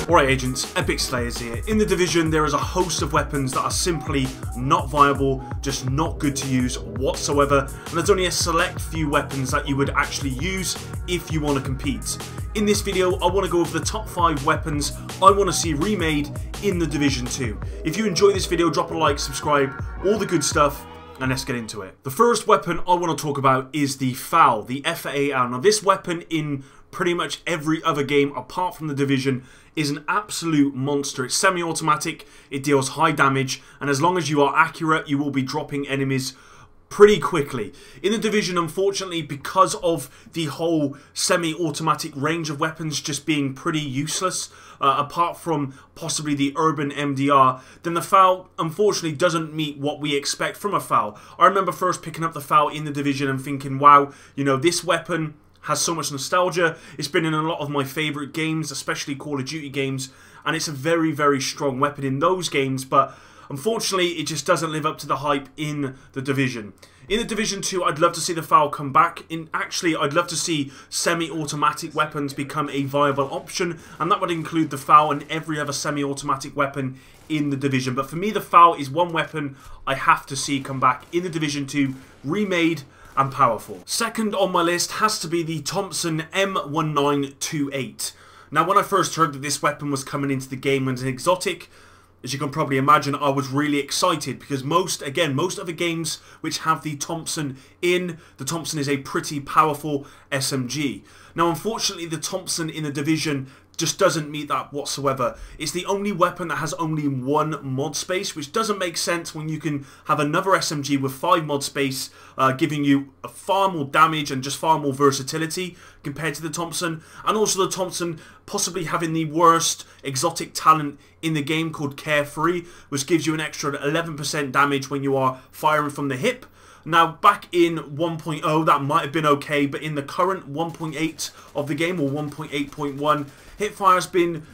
Alright agents, Epic Slayers here. In the Division there is a host of weapons that are simply not viable, just not good to use whatsoever, and there's only a select few weapons that you would actually use if you want to compete. In this video I want to go over the top 5 weapons I want to see remade in the Division 2. If you enjoy this video, drop a like, subscribe, all the good stuff, and let's get into it. The first weapon I want to talk about is the FAL, the FAL. Now this weapon in pretty much every other game apart from the Division is an absolute monster. It's semi-automatic, it deals high damage, and as long as you are accurate you will be dropping enemies pretty quickly. In the Division, unfortunately, because of the whole semi-automatic range of weapons just being pretty useless, apart from possibly the urban MDR, then the FAL unfortunately doesn't meet what we expect from a FAL. I remember first picking up the FAL in the Division and thinking, wow, you know, this weapon has so much nostalgia. It's been in a lot of my favourite games, especially Call of Duty games, and it's a very, very strong weapon in those games, but unfortunately it just doesn't live up to the hype in the Division. In the Division 2, I'd love to see the FAL come back. Actually, I'd love to see semi-automatic weapons become a viable option, and that would include the FAL and every other semi-automatic weapon in the Division. But for me, the FAL is one weapon I have to see come back in the Division 2, remade and powerful. Second on my list has to be the Thompson M1928. Now, when I first heard that this weapon was coming into the game as an exotic, as you can probably imagine, I was really excited because most other games which have the Thompson is a pretty powerful SMG. Now, unfortunately, the Thompson in the Division just doesn't meet that whatsoever. It's the only weapon that has only 1 mod space, which doesn't make sense when you can have another SMG with 5 mod space, giving you far more damage and just far more versatility compared to the Thompson. And also the Thompson possibly having the worst exotic talent in the game called Carefree, which gives you an extra 11% damage when you are firing from the hip. Now, back in 1.0, that might have been okay, but in the current 1.8 of the game, or 1.8.1, hipfire has been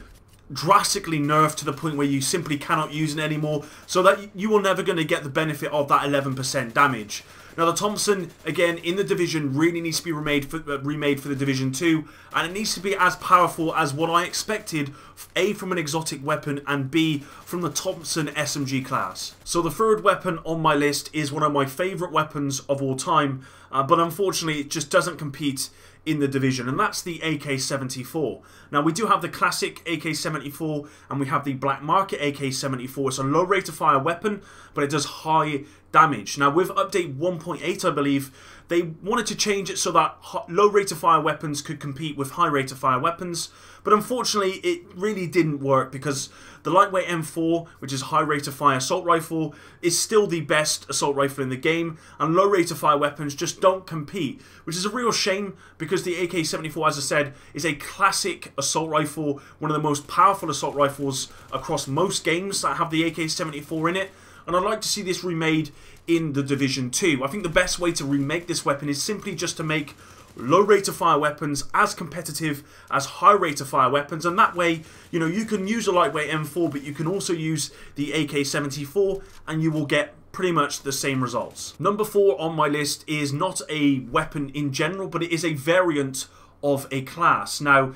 drastically nerfed to the point where you simply cannot use it anymore, so that you are never going to get the benefit of that 11% damage. Now, the Thompson, again, in the Division, really needs to be remade for the Division 2, and it needs to be as powerful as what I expected, A, from an exotic weapon, and B, from the Thompson SMG class. So the third weapon on my list is one of my favourite weapons of all time, but unfortunately it just doesn't compete in the Division, and that's the AK-74. Now, we do have the classic AK-74 and we have the black market AK-74. It's a low rate of fire weapon, but it does high damage. Now, with update 1.8, I believe, they wanted to change it so that low rate of fire weapons could compete with high rate of fire weapons, but unfortunately it really didn't work because the lightweight M4, which is high rate of fire assault rifle, is still the best assault rifle in the game, and low rate of fire weapons just don't compete, which is a real shame because the AK-74, as I said, is a classic assault rifle, one of the most powerful assault rifles across most games that have the AK-74 in it. And I'd like to see this remade in the Division 2. I think the best way to remake this weapon is simply just to make low rate of fire weapons as competitive as high rate of fire weapons, and that way, you know, you can use a lightweight M4, but you can also use the AK-74 and you will get pretty much the same results. Number 4 on my list is not a weapon in general, but it is a variant of a class. Now,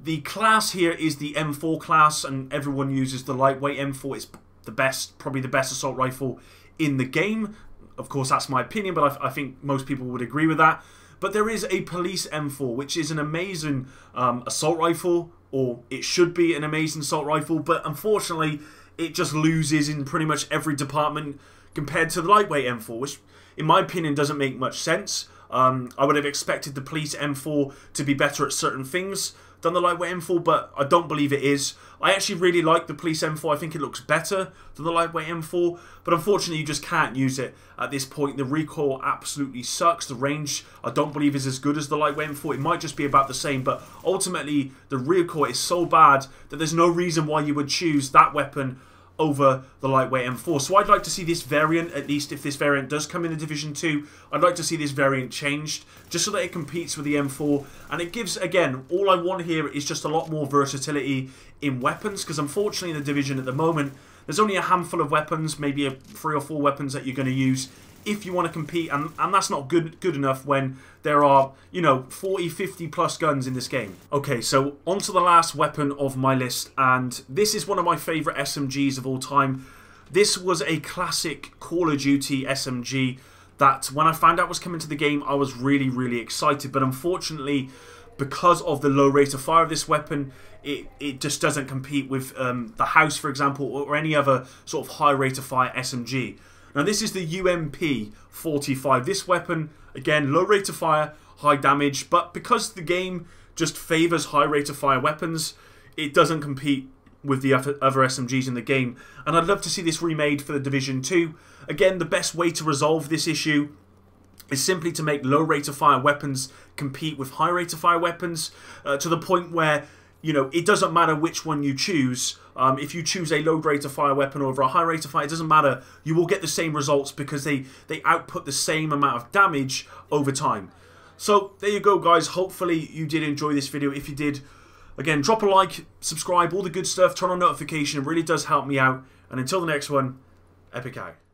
the class here is the M4 class, and everyone uses the lightweight M4. It's the best, probably the best assault rifle in the game. Of course, that's my opinion, but I think most people would agree with that. But there is a police M4, which is an amazing assault rifle, or it should be an amazing assault rifle, but unfortunately, it just loses in pretty much every department compared to the lightweight M4, which, in my opinion, doesn't make much sense. I would have expected the police M4 to be better at certain things than the lightweight M4, but I don't believe it is. I actually really like the police M4. I think it looks better than the lightweight M4, but unfortunately you just can't use it at this point. The recoil absolutely sucks. The range, I don't believe, is as good as the lightweight M4. It might just be about the same, but ultimately the recoil is so bad that there's no reason why you would choose that weapon over the lightweight M4. So I'd like to see this variant, at least if this variant does come in the Division 2, I'd like to see this variant changed, just so that it competes with the M4, and it gives, again, all I want here is just a lot more versatility in weapons, because unfortunately in the Division at the moment, there's only a handful of weapons, maybe 3 or 4 weapons that you're going to use if you want to compete, and that's not good enough when there are, you know, 40, 50 plus guns in this game. Okay, so on to the last weapon of my list, and this is one of my favourite SMGs of all time. This was a classic Call of Duty SMG that when I found out was coming to the game, I was really, really excited, but unfortunately, because of the low rate of fire of this weapon, it just doesn't compete with the House, for example, or any other sort of high rate of fire SMG. Now this is the UMP-45. This weapon, again, low rate of fire, high damage, but because the game just favours high rate of fire weapons, it doesn't compete with the other SMGs in the game. And I'd love to see this remade for the Division 2. Again, the best way to resolve this issue is simply to make low rate of fire weapons compete with high rate of fire weapons to the point where, you know, it doesn't matter which one you choose. If you choose a low rate of fire weapon over a high rate of fire, it doesn't matter. You will get the same results because they output the same amount of damage over time. So there you go, guys. Hopefully you did enjoy this video. If you did, again, drop a like, subscribe, all the good stuff, turn on notification. It really does help me out. And until the next one, epic out.